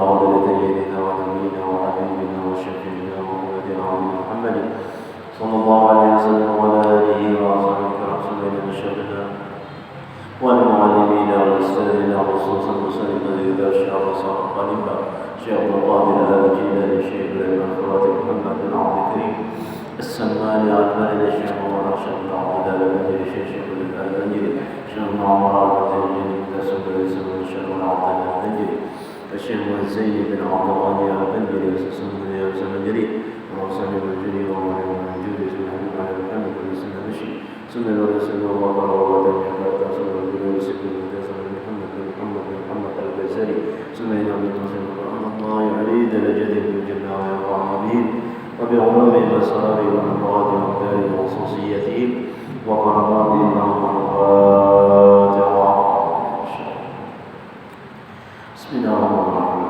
عودة سيدنا ونبينا وحبيبنا وشفيعنا وقوتنا محمد صلى الله عليه وسلم وعلى آله وأصحابه ورسوله وشهدنا والمعلمين والأستاذنا خصوصا المسلمين الذي ذا الشعر صار قلبا شيخ القادر آل جيلاني شيخ الإمام خالد محمد بن عبد الكريم السماني عثمان الشيخ ورشد بن عبد الله البدري شيخ البدري شيخ عمر البدري كسب الاسم الشيخ عبد الله البدري الشيخ زين بن عبد الغني البدري وسمي البدري وصلى البدري ومن الجود سبحانه وتعالى محمد بن سنة مشي سنة الرسول الله وبركاته يقرأ سنة البدري سبحانه وتعالى محمد بن محمد البزاري سنة يوم النصر الله يعيد لجده الجنة ويقع بهم وبعلوم الأسرار والأمراض والدار وخصوصيتهم وقرباتهم ومرضات بسم الله الرحمن الرحيم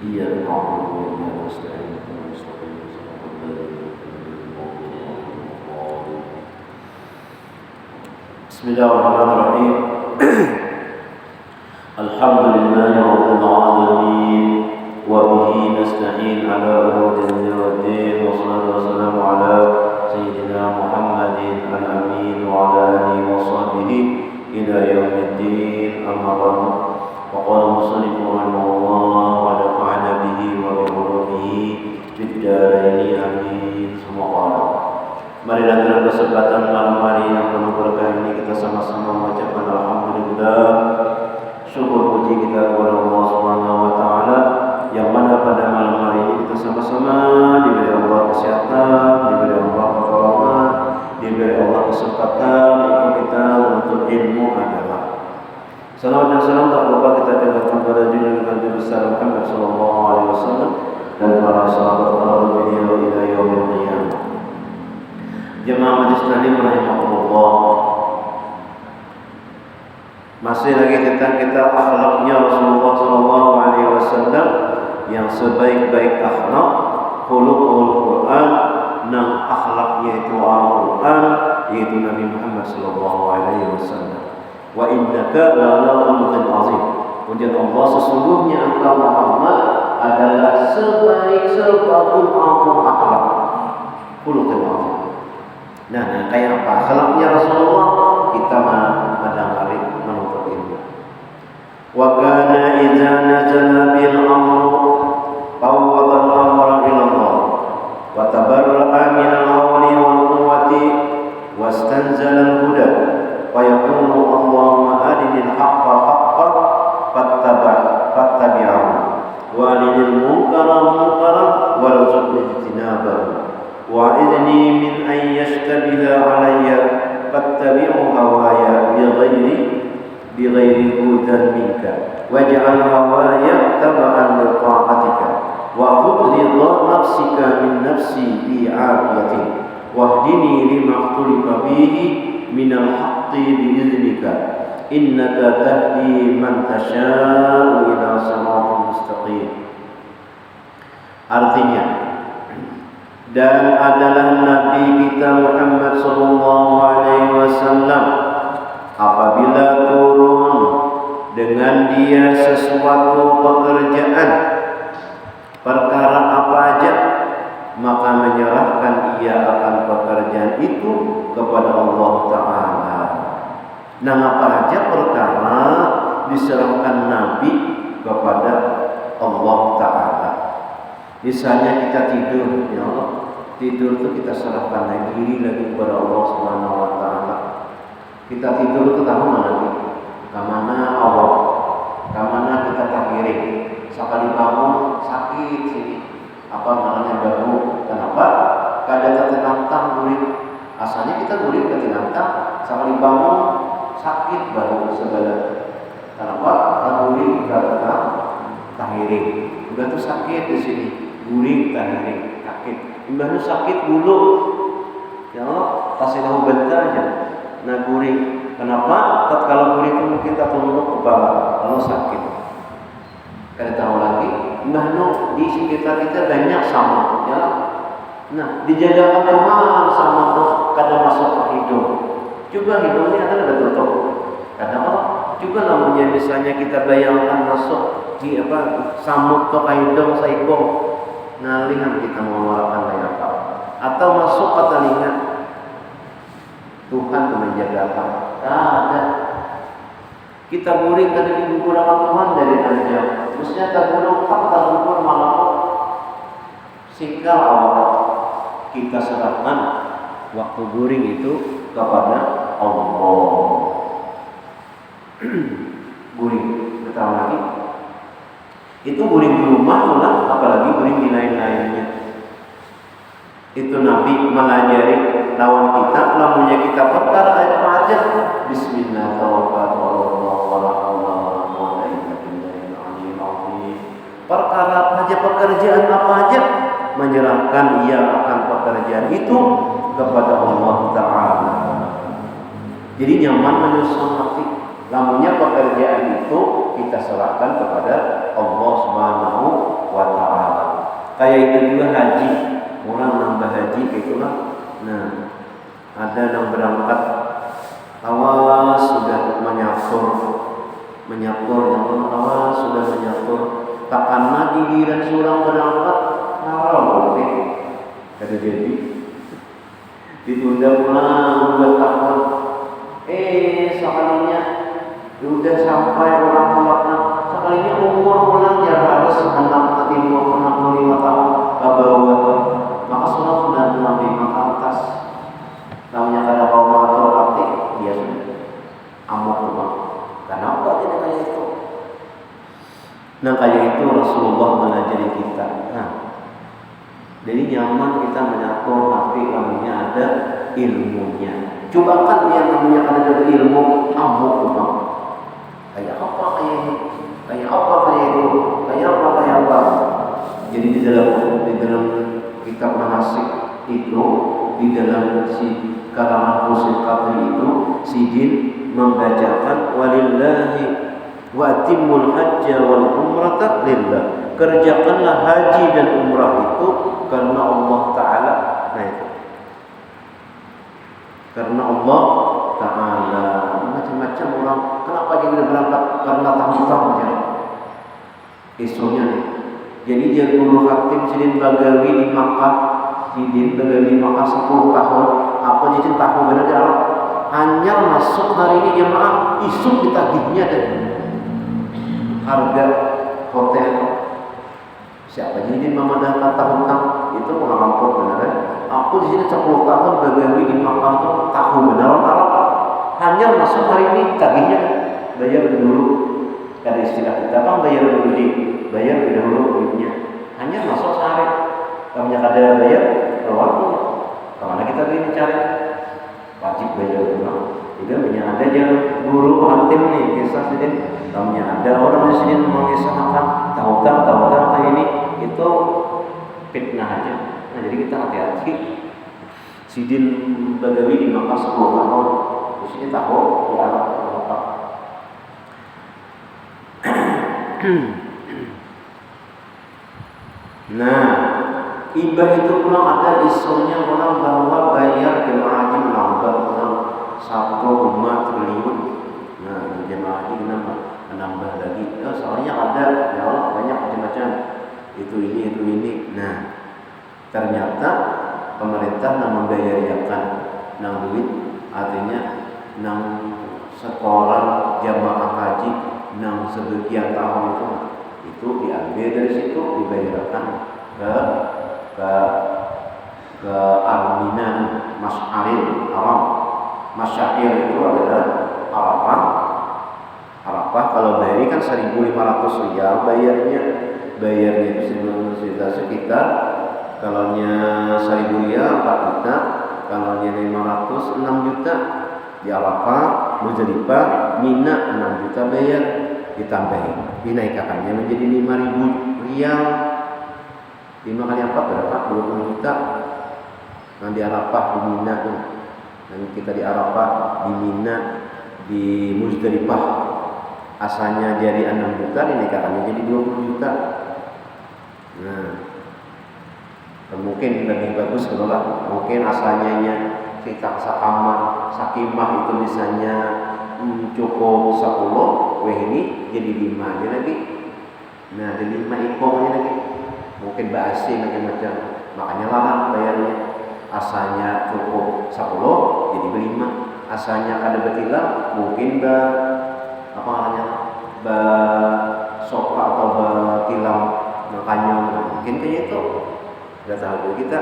إياك نعبد وإياك نستعين بسم الله الرحمن الرحيم الحمد لله رب العالمين وبه نستعين على أمور الدنيا والدين والصلاة والسلام على سيدنا محمد الأمين وعلى آله وصحبه إلى يوم الدين أما بعد وقال المصنف رحمه الله ونفعنا به وبعلومه في الدارين آمين ثم قال marilah dalam kesempatan malam hari yang penuh berkah ini kita sama-sama mengucapkan alhamdulillah syukur puji kita kepada Allah Subhanahu wa taala yang mana pada malam hari ini kita sama-sama diberi Allah kesehatan, diberi Allah pertolongan, diberi Allah kesempatan untuk kita menuntut ilmu agama. Salawat dan salam tak lupa kita aturkan kepada junjungan Nabi besar Muhammad sallallahu alaihi wasallam dan para sahabat beliau ila yaumil qiyamah. Jemaah majelis taklim rahimahullah. Masih lagi tentang kita akhlaknya Rasulullah sallallahu alaihi wasallam yang sebaik-baik akhlak khuluqul Quran dan akhlaknya itu Al-Quran yaitu Nabi Muhammad sallallahu alaihi wasallam. Wa innaka la'ala khuluqin azim. Kemudian Allah sesungguhnya engkau Muhammad adalah sebaik-baik akhlak khuluqin azim. Nah, kayak apa akhlaknya Rasulullah? Kita mendengari menuntut ilmu. Wa kana idza nazala bil amru fawwada al-amra ila Allah wa tabarra'a min al-hawli wal quwwati wastanzala al-huda wa yaqulu Allahumma arinil haqqa haqqan fattabi'hu wa arinil munkara munkaran warzuqni ijtinabahu wa'idni min an yashtabiha alayya fattabi'u hawaya bighairi hudan minka waj'al hawaya tab'an li ta'atika wa khudh ridha nafsika min nafsi bi 'afiyatin wahdini lima ikhtalafa fihi min al-haqqi bi idhnika innaka tahdi man tasha'u ila siratal mustaqim. Artinya, dan adalah Nabi kita Muhammad sallallahu alaihi wasallam apabila turun dengan dia sesuatu pekerjaan perkara apa aja maka menyerahkan ia akan pekerjaan itu kepada Allah Ta'ala. Nah, apa aja perkara diserahkan Nabi kepada Allah Ta'ala. Misalnya kita tidur, ya Allah, tidur itu kita serahkan diri lagi kepada Allah Subhanahu wa taala. Kita tidur itu tahu lagi ke mana Allah, ke mana kita takhirin. Sekali bangun sakit sini. Apa namanya baru? Kenapa? Kada tertentang gurit. Asalnya kita gurit ke tinantang, sekali bangun sakit baru segala. Kenapa? Gurit kita takhirin. Udah tuh sakit di sini. Guring tahiring sakit. Imbahnya sakit bulu. Ya Allah, kasih tahu bentar aja. Nah guring. Kenapa? Tatkala guring itu kita tunduk kepala, lalu sakit. Kita tahu lagi, imbahnya di sekitar kita banyak sama, ya. Nah, dijadikan Tuhan sama tuh kada masuk ke hidung. Coba hidungnya ada tutup. Kada apa? Coba namanya misalnya kita bayangkan masuk di samut to kaidong saiko nalihan kita mengeluarkan lain apa atau masuk ke telinga Tuhan menjaga apa? Ada. Kita guring tadi digunakan Tuhan dari anjam. Maksudnya tergulung tergulung malam sehingga Allah kita serahkan waktu guring itu kepada Allah. Guring, betul lagi. Itu guring di rumah ulang, apalagi guring di lain-lainnya. Itu Nabi melajari lawan kita, lamunnya kita perkara ayat aja. Bismillah, tawakkaltu ala Allah, wala haula wala quwwata illa billah. Perkara apa aja, pekerjaan apa aja, menyerahkan ia akan pekerjaan itu kepada Allah Ta'ala. Jadi nyaman menyusun hati. Lamunnya pekerjaan itu kita serahkan kepada Allah Subhanahu wa Ta'ala. Kayak itu juga haji. Orang nambah haji itulah. Nah, ada yang berangkat awas sudah menyakur yang awas sudah menyakur. Tak karena giliran surang berangkat haram boleh. Kata jadi ditunda pulang 2 tahun. Sekalinya sudah sampai orang tuanya. Sekalinya umur pulang ya harus 65 tahun ke bawah. Maka sudah 65 ke atas. Namanya kada mau atau hati dia sudah amuk rumah. Kenapa tidak kayak itu? Nah kayak itu Rasulullah mengajari kita. Nah, jadi nyaman kita menyatu hati namanya ada ilmunya. Coba kan yang namanya ada ilmu amuk rumah. Kayak apa kayak ini? Kayak apa kayak itu? Kayak apa kayak apa? Jadi di dalam kitab manasik itu, di dalam si karangan Husain Qadri itu, Sidin membacakan walillahi wa atimul hajja wal umrata lillah. Kerjakanlah haji dan umrah itu karena Allah Ta'ala. Nah itu karena Allah Ta'ala. Macam-macam orang kenapa dia berangkat karena tahu-tahu aja isunya nih. Jadi dia guru Hakim Sidin Bagawi di Makkah. Sidin Bagawi di Makkah 10 tahun. Apa jadi tahu benar dia hanya masuk hari ini jemaah isu ditagihnya dan harga hotel. Siapa jadi memadahkan tahun-tahun itu mengampun benar. Aku di sini 10 tahun Bagawi di Makkah itu tahu benar Arab. Hanya masuk hari ini tagihnya bayar dulu. Ada istilah kita kan bayar dulu bayar dahulu duitnya. Hanya masuk sehari. Kalau ada bayar keluarnya. Kemana kita ini cari? Wajib bayar dulu. Juga banyak ada yang guru hatim nih kisah Sidin. Namanya ada orang di sini mengisahkan tahu ini itu fitnah aja. Nah jadi kita hati-hati. Sidin Bagawi di Makkah 10 tahun. Di sini tahu di Arab apa? Nah, ibah itu pulang ada isunya orang bahwa bayar jemaah haji menambah orang 1 triliun. Nah, jemaah haji menambah lagi. Soalnya ada ya Allah banyak macam-macam. Itu ini. Nah, ternyata pemerintah membayarkan duit artinya sekolah jamaah haji sebagian tahun itu diambil dari situ dibayarkan ke Al-Minan Masyaril Haram. Masyaril itu adalah Arafah kalau bayar kan 1.500 riyal bayarnya itu 1.500 riyal sekitar kalau nya 1.000 riyal 4 juta kalau nya 500 6 juta di Arafah Muzdalifah Mina 6 juta bayar ditambahin dinaikkannya menjadi 5.000 riyal 5 kali 4 berapa? 20 juta. Nah di Arafah di Mina dan kita di Arafah di Mina di Muzdalifah asalnya jadi 6 juta dinaikkannya jadi 20 juta. Nah mungkin lebih bagus kalau mungkin asalnya kita sakimah itu misalnya cukup 10, weh ini jadi 5 aja lagi. Nah, ada 5 ikomnya lagi. Mungkin basi macam-macam. Makanya larang bayarnya. Asalnya cukup 10 jadi 5. Asalnya kada betilang mungkin apa namanya? Sofa atau betilang makanya mungkin kayak itu. Enggak tahu kita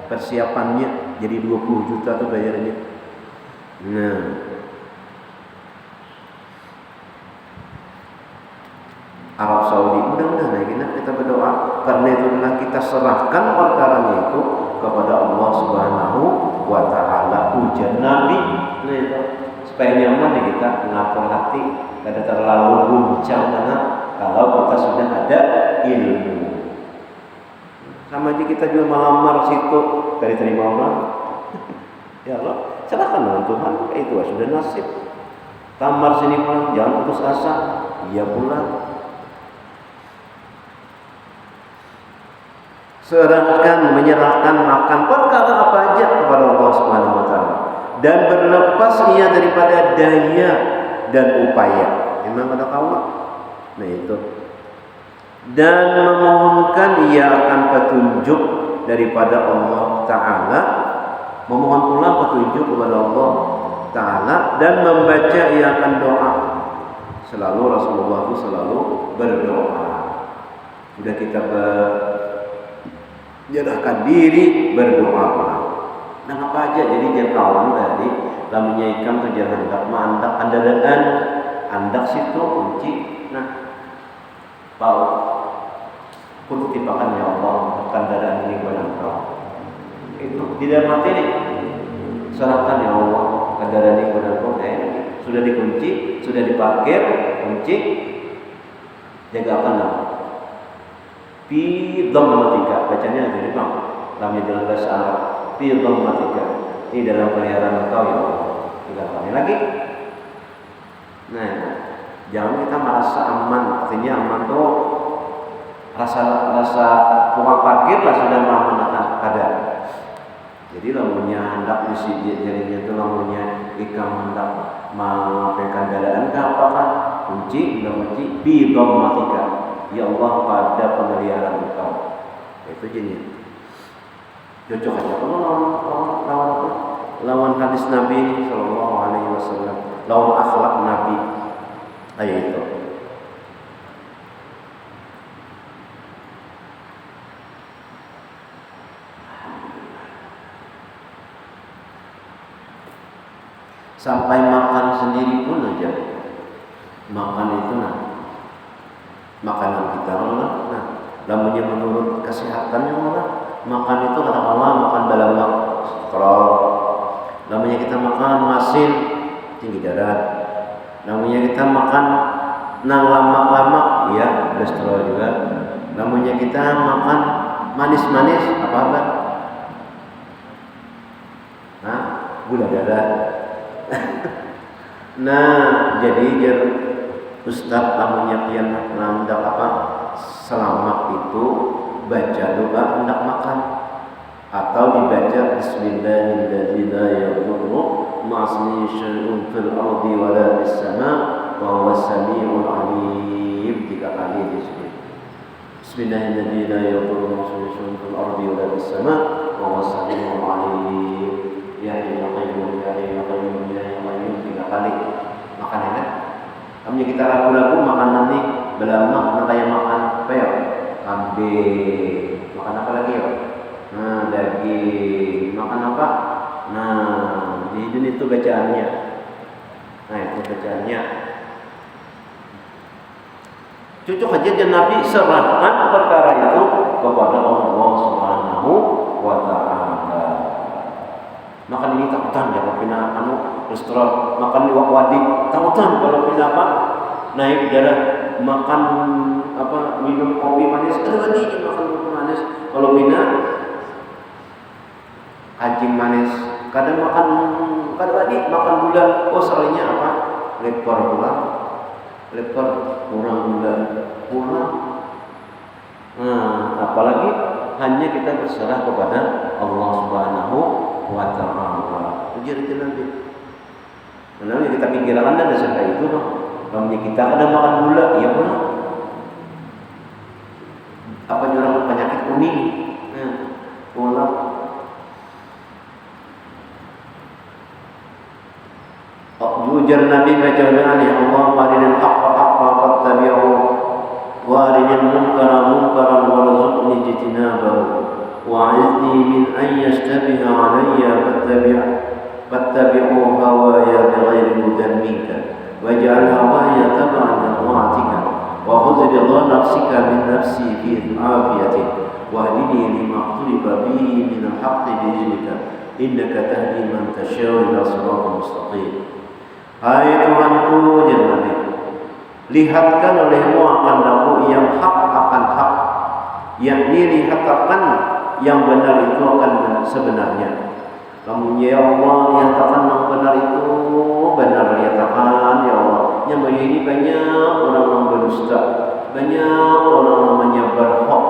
persiapannya jadi 20 juta tuh bayarnya. Nah, Arab Saudi mudah-mudahan kita berdoa karena itu adalah kita serahkan perkaranya itu kepada Allah Subhanahu wa taala. Ujian Nabi itu supaya nyaman di kita mengatur hati, tidak terlalu guncang kalau kita sudah ada ilmu. Sama aja kita juga melamar situ dari terima orang. Ya Allah, serahkan dengan Tuhan, itu sudah nasib. Tamar sini pun jangan putus asa. Iya pula. Serahkan, menyerahkan, makan perkara apa aja kepada Allah Subhanahu wa taala dan berlepas ia daripada daya dan upaya. Memang ada kawan. Nah itu. Dan memohonkan ia akan petunjuk daripada Allah taala, memohon pula petunjuk kepada Allah taala dan membaca ia akan doa. Selalu Rasulullah itu selalu berdoa. Sudah kita menyerahkan diri berdoa pula. Nah apa aja jadi jangkauan tadi lamanya ikan tu jangan hendak mandak andaan andak situ kunci. Nah bau kudu tibakan ya Allah kandaraan ini kepada Engkau. Itu tidak mati nih. Serahkan ya Allah kandaraan ini kepada Engkau. Sudah dikunci, sudah diparkir, kunci. Jagakanlah. Fi dhammatika, bacanya itu Bang. Lamnya dalam bahasa Arab. Fi dhammatika. Ini dalam peliharaan Engkau ya Allah. Tiga kali lagi. Nah, jangan kita merasa aman. Artinya aman tuh rasa tukang parkir lah sudah mengamankan keadaan. Jadi lamunnya hendak isi jadinya itu lamunnya ikan hendak mengapakan keadaan ke apakah kunci bi dhammatika. Ya Allah pada pemeliharaan Engkau. Itu jenis. Cocok aja. Lawan apa? Lawan hadis Nabi Sallallahu Alaihi Wasallam. Lawan akhlak Nabi. Ayo itu. Sampai makan sendiri pun aja. Makan itu makanan kita namanya menurut kesehatannya makan itu katakanlah makan balamak kolesterol, namanya kita makan masin tinggi darah, namanya kita makan lemak ya kolesterol juga, namanya kita makan manis apa gula darah. Nah jadi Ustaz namanya pian hendak apa selamat itu baca doa hendak makan atau dibaca Bismillahirrahmanirrahim yadurru ma'asmi syai'un fil ardi wa la fis sama' wa huwas sami'ul 'alim 3 kali di sini. Bismillahirrahmanirrahim yadurru ma'asmi syai'un fil ardi wa la fis sama' wa huwas sami'ul 'alim. Ya qayyum ya qayyum ya qayyum 3 kali. Makan enak. Namanya kita ragu-ragu makan nanti belamak, kayak makan apa ya? Kambing. Makan apa lagi ya? Nah, daging. Makan apa? Nah, di sini itu bacaannya. Nah, itu bacaannya. Cocok aja dan Nabi serahkan perkara itu kepada Allah Subhanahu wa taala. Makan ini takutan ya kalau pina kolesterol, makan liwak wadi takutan kalau pina apa naik darah, makan apa minum kopi manis wadi makan kopi manis kalau pina anjing manis kadang makan wadi makan gula salahnya apa lepor kurang gula kurang. Nah apalagi hanya kita berserah kepada Allah Subhanahu wa ta'ala. Ujar itu nanti. Karena kita pikirkan ada sampai itu, kalau kita kadang makan gula, iya benar. Apa orang penyakit kuning? Gula. Ujar Nabi baca doa ya Allah warinal haqqa haqqan fattabi'u warinal munkara munkaran warzuqni ijtinabahu wa'idni min an yashtabiha alayya fattabi'u hawaya bighairi hudan minka waj'al hawaya tab'an li ta'atika wa khudh ridha nafsika min nafsi fi afiyati wahdini lima ikhtalafa fihi min al-haqqi bi'idhnika innaka tahdi man tasha'u ila siratal mustaqim. Hai Tuhanku, ya Nabi, lihatkan olehmu akan aku yang hak akan hak, yakni lihatkan yang benar itu akan sebenarnya. Kamu ya Allah, lihatkan yang benar itu benar, lihatkan ya Allah. Yang begini banyak orang yang berdusta, banyak orang yang menyebar hoax,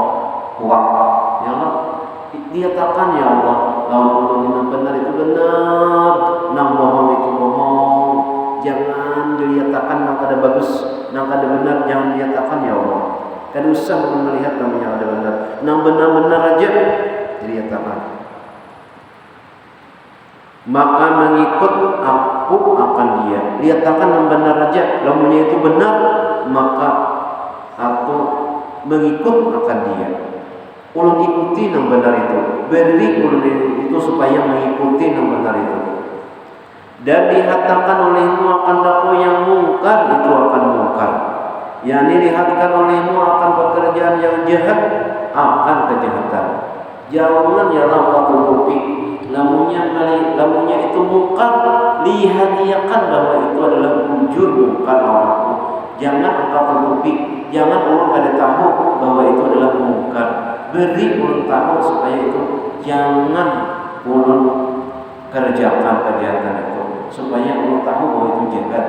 ya Allah. Lihatkan ya Allah, lawan yang benar itu benar, yang bohong itu bohong. Jangan dilihatkan yang kada bagus, yang kada benar, jangan dilihatkan ya Allah. Kada usah melihat yang ada benar, yang benar-benar aja dilihatkan. Maka mengikut aku akan dia. Lihatkan yang benar aja, lamunnya itu benar, maka aku mengikut akan dia. Ulun ikuti yang benar itu, beri ulun itu supaya mengikuti yang benar itu. Dan dihatakan olehmu akan dakwah yang mungkar, itu akan mungkar. Yani dihatakan olehmu akan pekerjaan yang jahat, akan kejahatan. Jangan ya Allah tutupi. Lamunnya itu mungkar, lihat-lihatkan bahwa itu adalah bujur mungkar awakmu. Jangan engkau tutupi, jangan orang kada tahu bahwa itu adalah mungkar. Beri ulun tahu supaya itu jangan ulun kerjakan kejahatan itu, supaya Allah tahu bahwa itu jahat.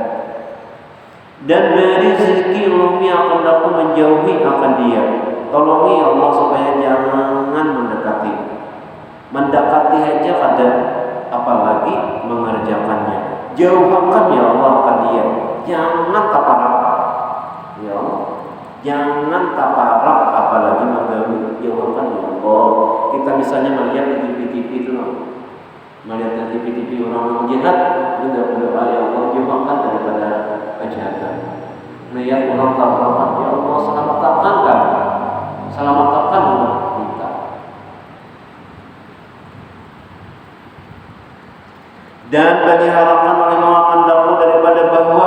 Dan beri rezeki ulumi akan dapat menjauhi akan dia. Tolongi Allah supaya jangan mendekati aja kada, apalagi mengerjakannya. Jauhkan ya Allah akan dia. Jangan taparap ya Allah, jangan taparap apalagi mengganggu. Jauhkan ya Allah. Kita misalnya melihat di TV itu, melihat di TV orang jahat, kita berdoa ya Allah jauhkan daripada kejahatan. Melihat orang tabrakan, ya Allah selamatkan kami, selamatkan kita. Dan peliharakan oleh akan dapat daripada bahwa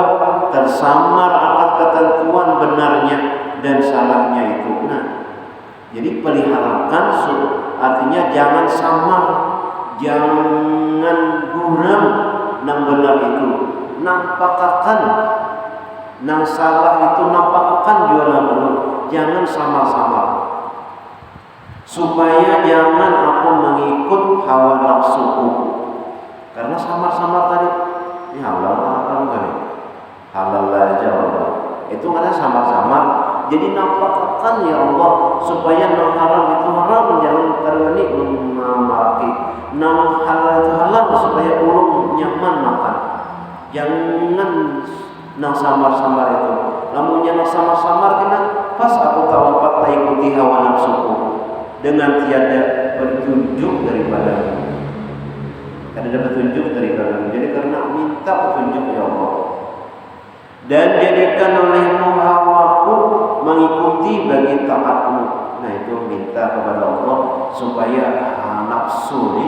tersamar akan ketentuan benarnya dan salahnya itu. Nah, jadi peliharakan artinya jangan samar, jangan buram nang benar itu, nampakakan nang salah itu, nampakakan jualan dulu, jangan samar-samar, supaya jangan aku mengikut hawa nafsuku. Karena samar-samar tadi ini halal haram kan, halal aja Allah itu ada samar-samar. Jadi nampakkan ya Allah supaya nang haram itu haram, jangan terwani memaki, nang halal itu halal supaya ulun nyaman makan. Jangan nang samar-samar itu. Lamunnya nang samar-samar kena pas aku tahu tak ikuti hawa nafsuku dengan tiada petunjuk daripada. Kada ada petunjuk daripada. Jadi karena minta petunjuk ya Allah. Dan jadikan olehmu hawaku mengikuti bagi taatmu. Nah itu minta kepada Allah supaya nafsu ini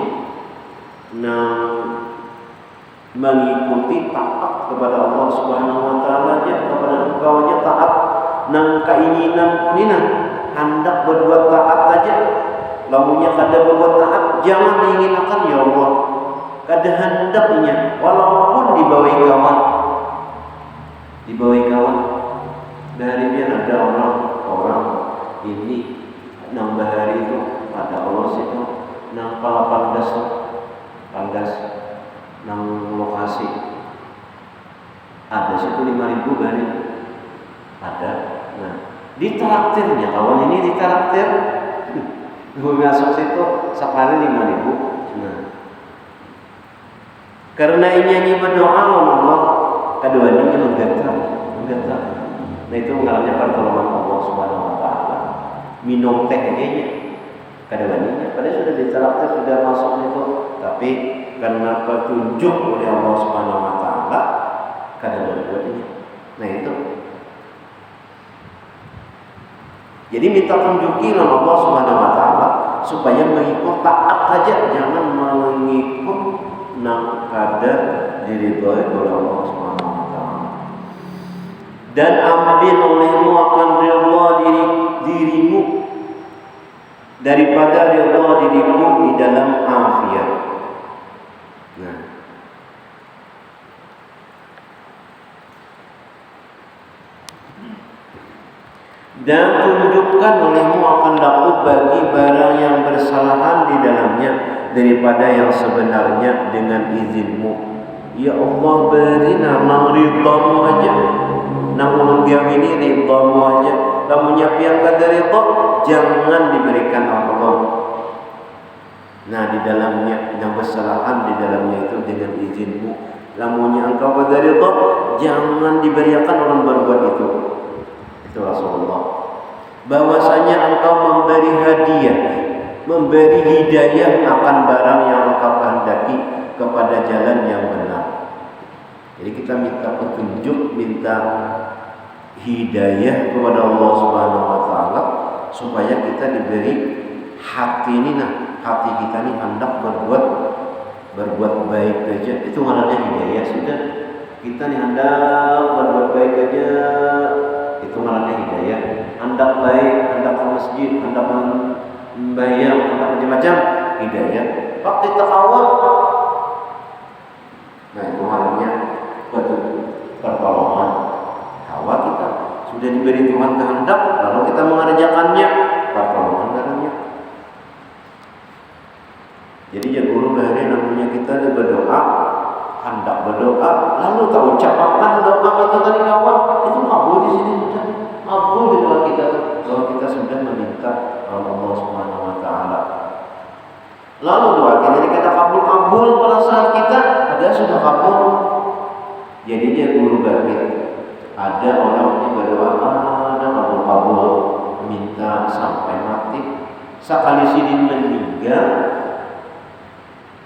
mengikuti taat kepada Allah Subhanahu wa taala, kepada engkau taat nang keinginan nina hendak berbuat taat saja. Lamunnya kada berbuat taat jangan diinginkan ya Allah. Kada hendaknya walaupun dibawahi kawan. Dibawahi kawan. Dari dia ada orang ini nang bahari itu ada Allah situ nang palapandas nang lokasi ada situ 5.000 bahari ada. Nah ditraktirnya kawan ini ditraktir gue masuk situ sekali 5.000. Nah Karena nyanyi berdoa Allah, kedua ini menggetar. Nah itu mengalami pertolongan Allah Subhanahu Wa Taala. Minum teh aja, kedua ini, padahal sudah diterapkan sudah masuk itu, tapi karena petunjuk oleh Allah Subhanahu Wa Taala, kedua ini. Nah itu. Jadi minta tunjukin Allah Subhanahu Wa Taala supaya mengikut taat saja, jangan mengikut nang kadar diridhoi oleh Allah Subhanahu Wa Taala. Dan ambil olehmu akan ridha dirimu daripada ridha diriku di dalam afiat. Nah, dan tunjukkan olehmu akan daku bagi barang yang bersalahan di dalamnya daripada yang sebenarnya dengan izinmu. Ya Allah, beri nama ridhamu aja, namun dia ini ridhamu aja. Kamu nyapian dari ridha, jangan diberikan Allah. Nah di dalamnya yang bersalahan di dalamnya itu dengan izinmu. Lamunnya engkau dari ridha, jangan diberikan orang berbuat itu. Itu Rasulullah. Bahwasanya engkau memberi hadiah, memberi hidayah akan barang yang engkau kehendaki kepada jalan yang benar. Jadi kita minta petunjuk, minta hidayah kepada Allah Subhanahu Wa Taala supaya kita diberi hati ini, hati kita ini hendak berbuat baik aja. Itu maknanya hidayah sudah. Kita nih hendak berbuat baik aja. Itu maknanya hidayah. Hendak baik, hendak ke masjid, hendak membayar, hendak macam-macam, hidayah. Waktu takawal. Nah itu maknanya pertolongan. Hawa kita sudah diberi Tuhan kehendak, lalu kita mengerjakannya, pertolongan karenanya. Jadi ya guru dari namanya kita berdoa, hendak berdoa, lalu tak ucapkan doa kita tadi kawan, itu kabul di sini sudah, kabul di doa kita kalau kita sudah meminta Allah Subhanahu Wa Taala. Lalu doa kita ini kata kabul pada saat kita ada sudah kabul. Jadinya guru dari ada orang yang berdoa ada kabul minta sampai mati. Sekali sidin meninggal,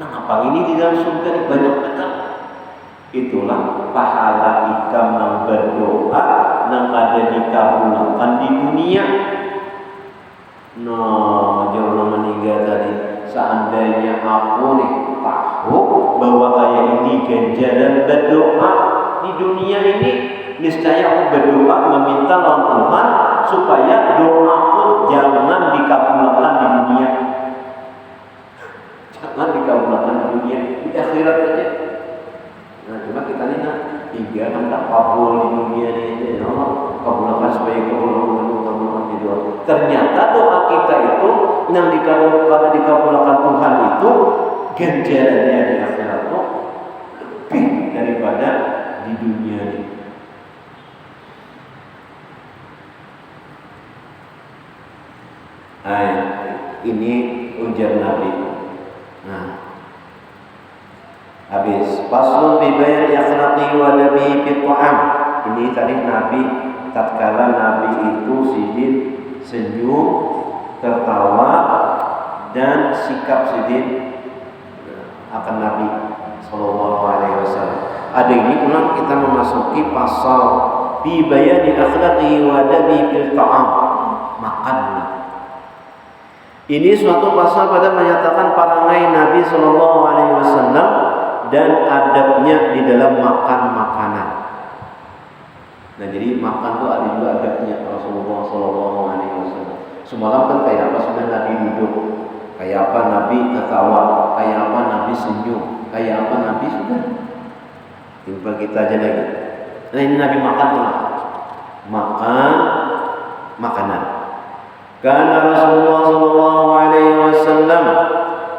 nah apa ini di dalam surga ini banyak betul. Itulah pahala kita berdoa yang ada dikabulkan di dunia. Nah, jangan meninggal tadi. Seandainya aku nih tahu bahwa kayak ini ganjaran berdoa di dunia ini, niscaya aku berdoa meminta lawan Tuhan supaya doaku jangan dikabulkan di dunia. Jangan dikabulkan di dunia, di akhirat saja. Nah, cuma kita nih hingga hendak kabul di dunia ini, kabulkan sebagai kabulkan itu. Ternyata doa kita itu yang dikabulkan Tuhan itu ganjarannya di akhirat itu lebih daripada di dunia ini. Ini ujar Nabi. Nah, habis faslun bi bayan akhlaqi wa nabi fi ta'am. Ini tadi Nabi tatkala Nabi itu sidin senyum, tertawa dan sikap sidin akan Nabi sallallahu alaihi wasallam. Ada ini ulang kita memasuki pasal bi bayan akhlaqi wa nabi fi ta'am. Makan. Ini suatu pasal pada menyatakan perangai Nabi sallallahu alaihi wasallam dan adabnya di dalam makan makanan. Nah, jadi makan itu ada juga adabnya Rasulullah sallallahu alaihi wasallam. Semalam kan kayak apa sudah Nabi duduk, kayak apa Nabi tertawa, kayak apa Nabi senyum, kayak apa Nabi sudah. Tinggal kita aja lagi. Nah, ini Nabi makan pula. Makan makanan. Karena Rasulullah sallallahu alaihi wasallam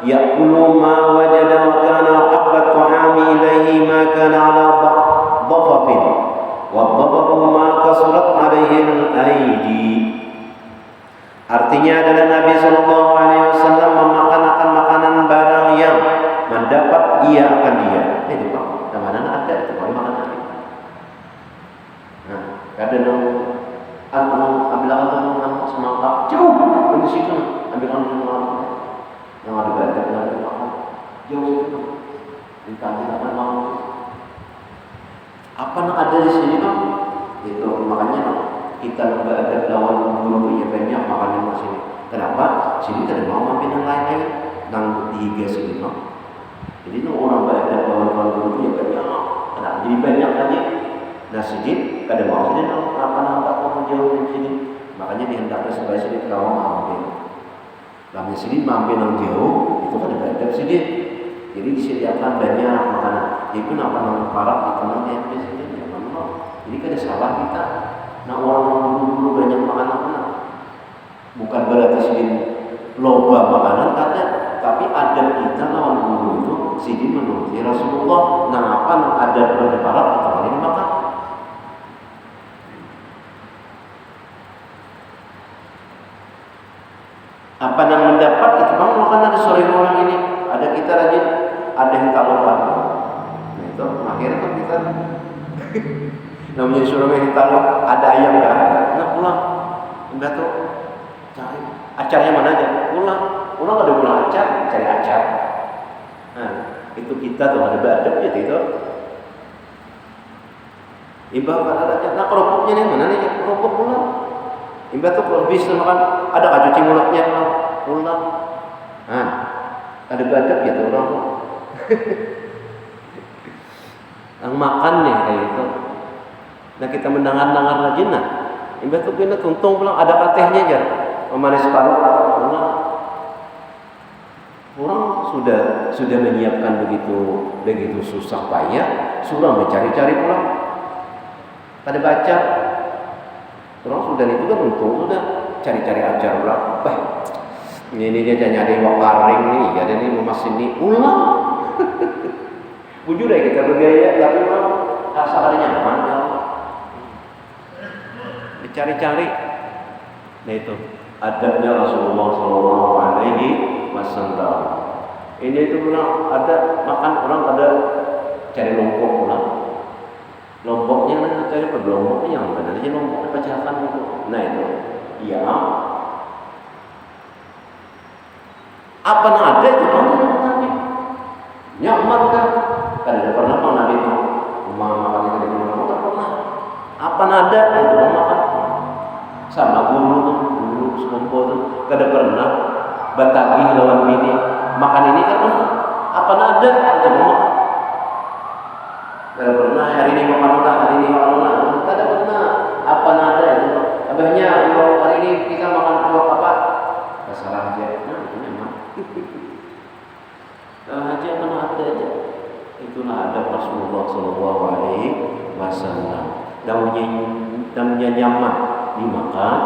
ya'kulu ma wajada wa kana habbat ta'ami ilaihi ma kana ala dhafafin wa dhafafu ma kasurat alaihi al-aidi. Artinya adalah Nabi sallallahu alaihi wasallam memakan makanan barang yang mendapat ia akan dia, itu Pak, mana ada itu Pak makan Nabi. Nah, kadang ambil alat semangka jauh dari situ, ambil alat yang ada banyak Nabi makan jauh situ, di kantin apa mau? Apa yang ada di sini Pak? Itu makanya kita nggak ada lawan guru ya banyak makanan di sini. Kenapa? Sini tidak mau mampir yang lain-lain, nang tiga sini Pak. Jadi itu orang banyak lawan guru ya banyak. Kenapa? Jadi banyak lagi. Nah sedikit, kadang mau sini apa nampak orang jauh dari sini. Makanya dihendakkan supaya sini kalau mampir. Lalu sini mampir yang jauh itu kan ada sedikit. Jadi disediakan banyak makanan. Itu apa namanya parak itu nanti yang sini. Jadi kan ada salah kita. Nah orang dulu banyak makanan. Bukan berarti sini loba makanan ada, tapi adab kita lawan guru itu sini menuruti Rasulullah. Nah apa yang ada pada parak atau ini makan? Apa yang mendapat itu bang makan ada sore orang ini ada kita rajin ada yang tak lupa. Nah itu akhirnya kan kita namanya suruh yang tak lupa ada ayam kan? Nah pulang udah tuh cari acaranya mana aja pulang ada pulang acar cari acar. Nah itu kita tuh ada badab gitu itu. Imbah kan ada acar. Nah kerupuknya nih mana nih kerupuk pulang. Imbah tuh kalau bisa makan ada cuci mulutnya pulang. Nah, ada badab ya tuh orang. Yang makan nih kayak itu. Nah kita mendengar lagi nah. Imbah tuh kita tuntung pulang ada katehnya aja. Memanis paru pulang. Orang sudah menyiapkan begitu susah payah, sudah mencari-cari pulang. Ada baca. Orang sudah itu kan untung sudah cari-cari ajar ulang. Ini dia nyari wakaring nih, ada nih emas ini ulang. Bujur ya kita bergaya, tapi memang asalnya nyaman. Dicari-cari. Nah itu adabnya Rasulullah Shallallahu Alaihi Wasallam. Ini itu pulang ada makan orang ada cari lompok pulang. Lompoknya mana cari apa? Lompoknya yang benar aja lompok pecahkan itu. Nah itu, iya. Apa yang ada itu Nabi? Nyaman kan? Karena pernah mau Nabi itu rumah makan itu di rumah tak pernah. Apa yang ada itu makan? Sama guru sekompol itu kada pernah batagih lawan bini makan ini kan apa yang ada itu makan? Kada pernah hari ini makan kada pernah apa nada itu abahnya hari ini kita makan buah apa terserah aja nah itu memang aja mana ada aja itulah ada Rasulullah Shallallahu Alaihi Wasallam namanya nyaman dimakan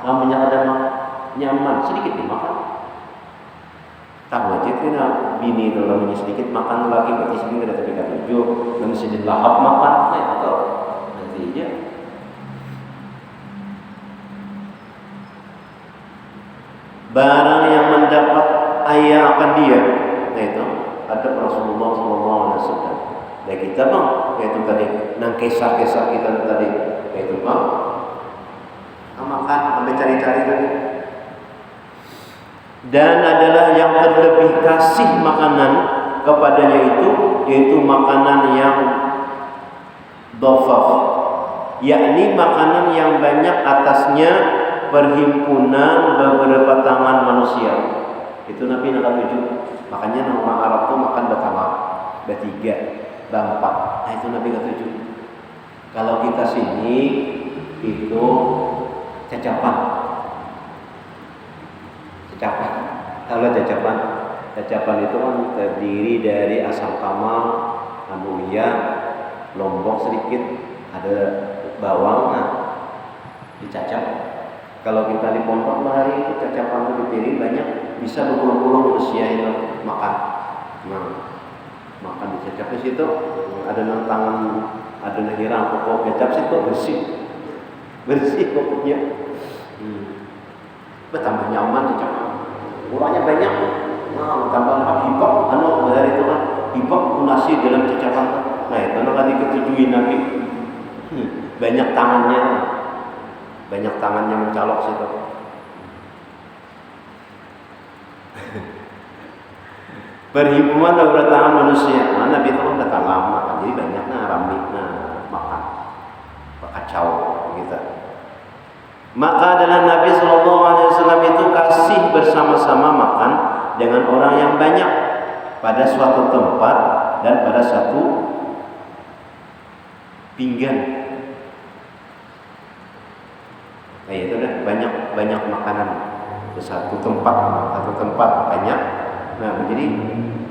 namanya ada nyaman sedikit dimakan. Tahu aja kena bini itu namanya sedikit makan lagi berarti sedikit ada tiga tujuh dan sedikit lahap makan atau nanti aja barang yang mendapat ayah akan dia. Nah itu ada Rasulullah Sallallahu Alaihi Wasallam. Dan kita bang yaitu tadi nang kisah-kisah kita tadi yaitu bang makan sampai cari-cari tadi. Dan adalah yang terlebih kasih makanan kepadanya itu yaitu makanan yang dhafaf, yakni makanan yang banyak atasnya perhimpunan beberapa tangan manusia. Itu Nabi nak tujuh. Makanya orang Arab tuh makan bertambah, bertiga, berempat. Nah itu Nabi ketujuh. Kalau kita sini itu cacapan. Kalau cacapan itu kan terdiri dari asam kamal, anuya, lombok sedikit, ada bawang, nah dicacap. Kalau kita di pondok hari itu cacapan itu dipiring banyak, bisa berpuluh-puluh manusia itu makan. Nah, makan dicacap di situ, ada tangan, ada nangirang pokok kecap situ bersih pokoknya. Bertambah nyaman dicacap. Ulangnya banyak, nah tambah hip-hop, dari itu kan ibak kunasi dalam cacapan. Nah itu nanti diketujui Nabi. Banyak tangannya mencolok situ. Perhimpunan beberapa tangan manusia. Nah, Nabi itu kan datang lama, jadi banyaknya ramiknya makan, kacau gitu. Maka adalah Nabi SAW itu kasih bersama-sama makan dengan orang yang banyak pada suatu tempat dan pada satu pinggan. Nah itu dah banyak makanan di satu tempat banyak. Nah jadi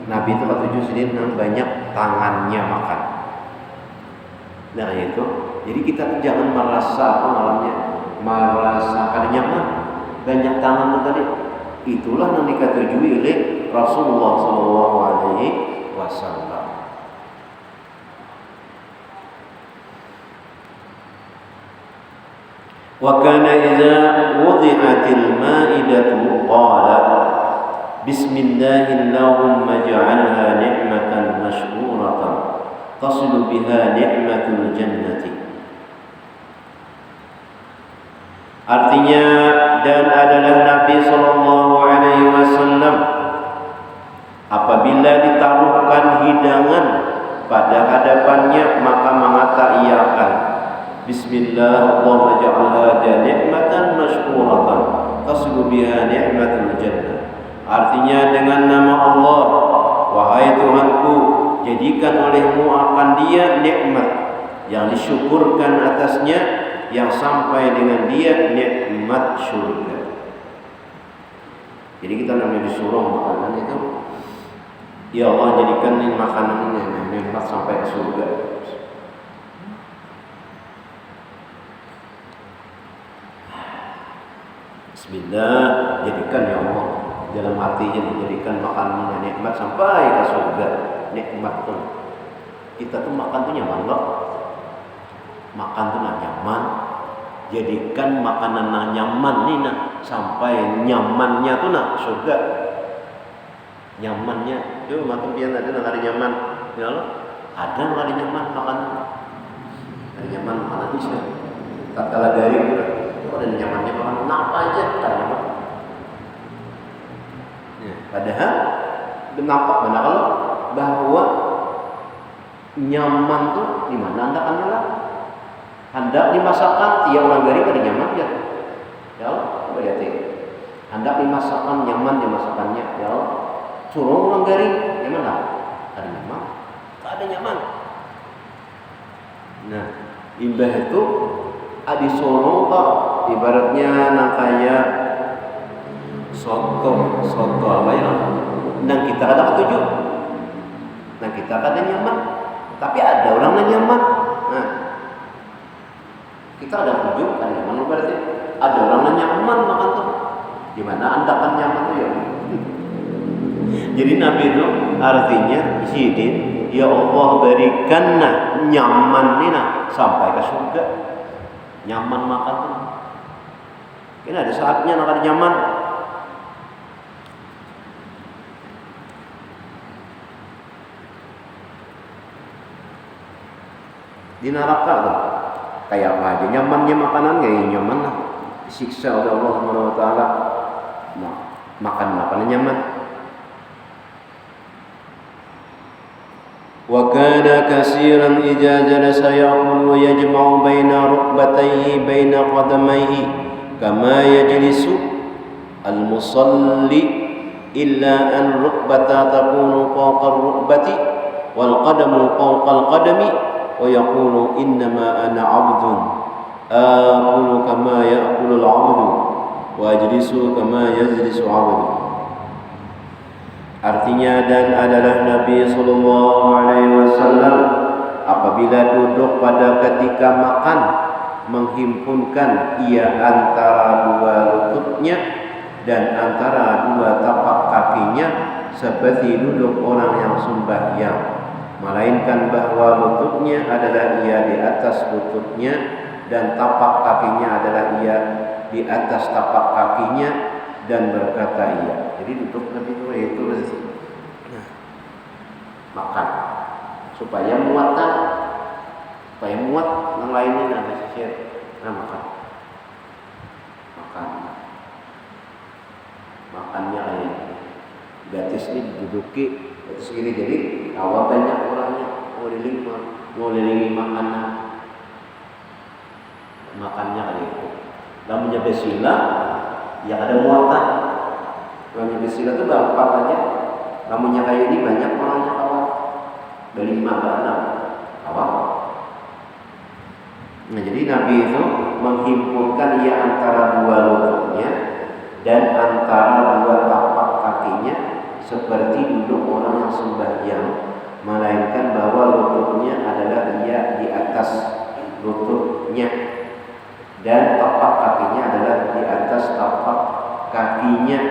Nabi itu ketujuh sendiri banyak tangannya makan. Nah itu jadi kita jangan merasa merasakan nyaman banyak tangan itu tadi. Itulah yang diketujui oleh Rasulullah SAW. Wa kana idza wudi'atil ma'idatu qala bismillahillahumma ij'alha ni'matan mashkuratan tasilu biha ni'matul jannati. Artinya, dan adalah Nabi SAW apabila ditaruhkan hidangan pada hadapannya maka mengata-iyakan Bismillah, Allahumma ja'alha ni'matan mashkuratan tasilu biha ni'matul jannah. Artinya, dengan nama Allah, wahai Tuhanku, jadikan olehmu akan dia nikmat yang disyukurkan atasnya, yang sampai dengan dia nikmat surga. Jadi kita namanya disuruh makanan itu, ya Allah jadikan ini makanan ini nikmat sampai ke surga. Bismillah, jadikan ya Allah, dalam artinya dijadikan makanannya nikmat sampai ke surga. Nikmat tuh kita tuh makan tuh nyaman loh, makan tuh nyaman. Jadikan makanan nyaman nih sampai nyamannya tuh surga. Nyamannya tuh makan biar ada nggak nyaman, ya Allah ada nggak nyaman makanan, ada nyaman makanan itu sih. Tak kalah dari ada nyamannya makan apa aja kan nyaman. Padahal nampak benar bahwa nyaman tuh di mana anda kan lah. Hendak dimasakkan tiap orang garing ada nyaman ya. Ya Allah, berarti hendak dimasakkan nyaman dimasakannya. Ya Allah, suruh orang garing nyaman lah. Ada nyaman, tak ada nyaman. Nah, imbah itu adi sorong kok ibaratnya nakaya soto apa ya? Dan kita ada ketujuh. Nah kita ada nyaman, tapi ada orang yang nyaman. Nah kita ada tujuh kan nyaman berarti ada orang yang nyaman makan tuh. Gimana anda kan nyaman tuh ya? Jadi Nabi itu artinya izin, ya Allah berikanlah nyaman nih sampai ke surga. Nyaman makan tuh. Ini ada saatnya nak ada nyaman. Di neraka tuh kayak apa aja nyamannya makanan kayak nyaman lah, disiksa oleh Allah Subhanahu wa taala. Nah, makan makanan nyaman. Wa kana katsiran idza jalasa ya'kulu wa yajma'u baina rukbatayhi baina qadamayhi kama yajlisu al-musalli illa an rukbata takunu fawqa ar-rukbati wal qadamu fawqa al-qadami wa yaqulu innama ana 'abdun aqulu kama ya'kulu al-'abdu wa ajlisu kama yajlisu 'abdu. Artinya, dan adalah Nabi SAW apabila duduk pada ketika makan menghimpunkan ia antara dua lututnya dan antara dua tapak kakinya seperti duduk orang yang sembahyang, melainkan bahwa lututnya adalah ia di atas lututnya dan tapak kakinya adalah ia di atas tapak kakinya, dan berkata ia. Jadi duduk Nabi itu makan supaya muat yang lainnya ada sisir. Makannya kayak gratis ini diduduki gratis gini, jadi awal banyak orangnya mau lilingi makannya kayak gitu. Namanya besila yang ada muatan. Namanya besila itu gampang aja. Namanya kayak ini banyak orangnya awal. Dari 5 ke 6 awal. Nah, jadi Nabi itu menghimpunkan ia antara dua lututnya dan antara dua tapak kakinya seperti duduk orang yang sembahyang, melainkan bahwa lututnya adalah ia di atas lututnya dan tapak kakinya adalah di atas tapak kakinya.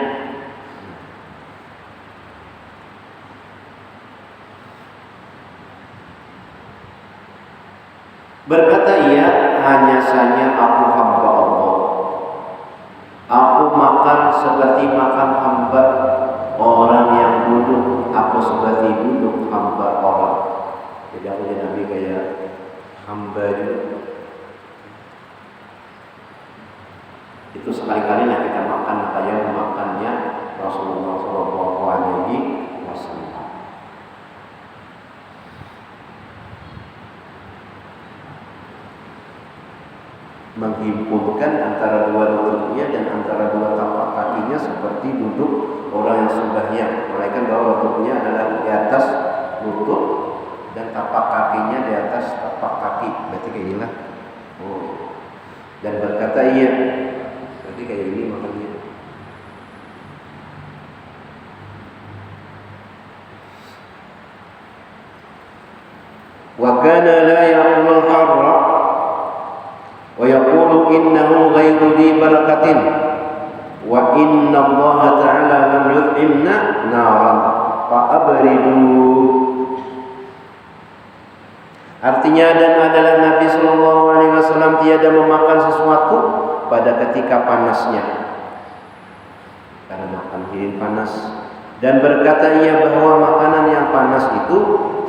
Berkata ia, hanya saja aku hamba Allah. Aku makan seperti makan hamba orang yang duduk. Aku seperti duduk hamba orang. Jadi aku jadi Nabi kayak hamba juga. Itu sekali-kali kita makan kayak makannya Rasulullah SAW. Menghimpunkan antara dua lututnya dan antara dua tapak kakinya seperti duduk orang yang sembahyang, melainkan bahwa lututnya adalah di atas lutut dan tapak kakinya di atas tapak kaki. Berarti kayak inilah. Dan berkata ia, berarti kayak ini makanya. Wa kana la ya'mul harra wa yaqulu innahu ghairu di barakatin wa inna Allah ta'ala lam yut'imna naran fa abridu. Artinya, dan adalah Nabi SAW tiada memakan sesuatu pada ketika panasnya, karena makan hirin panas. Dan berkata ia bahwa makanan yang panas itu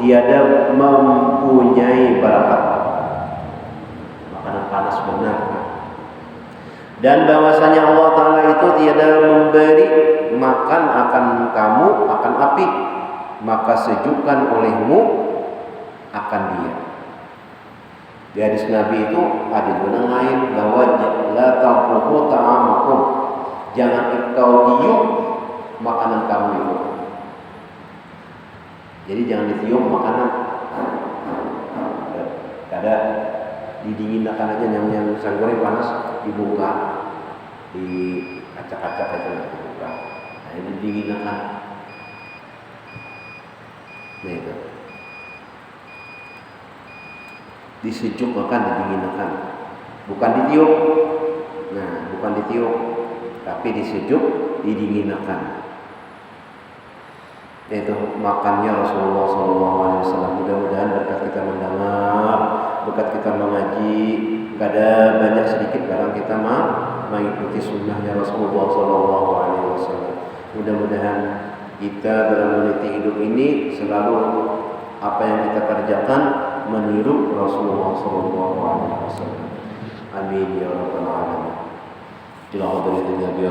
tiada mempunyai barakat. Makanan panas benar. Dan bahwasanya Allah Ta'ala itu tiada memberi makan akan kamu akan api, maka sejukkan olehmu akan dia. Di hadis Nabi itu ada guna lain bahwa la taqulu ta'amakum, jangan engkau tiup makanan kamu itu. Jadi jangan ditiup makanan. Kada didinginkan aja, yang pisang goreng panas dibuka, di acak-acak itu dibuka. Nah, ini didinginkan. Nah itu. Disejuk makan, didinginkan. Bukan ditiup. Nah, bukan ditiup, tapi disejuk, didinginkan. Itu makannya Rasulullah SAW. Mudah-mudahan berkat kita mendengar, berkat kita mengaji, kada banyak sedikit barang kita mengikuti sunnahnya Rasulullah SAW. Mudah-mudahan kita dalam meniti hidup ini selalu apa yang kita kerjakan meniru Rasulullah SAW. Amin ya rabbal alamin. Tilawah dari Nabi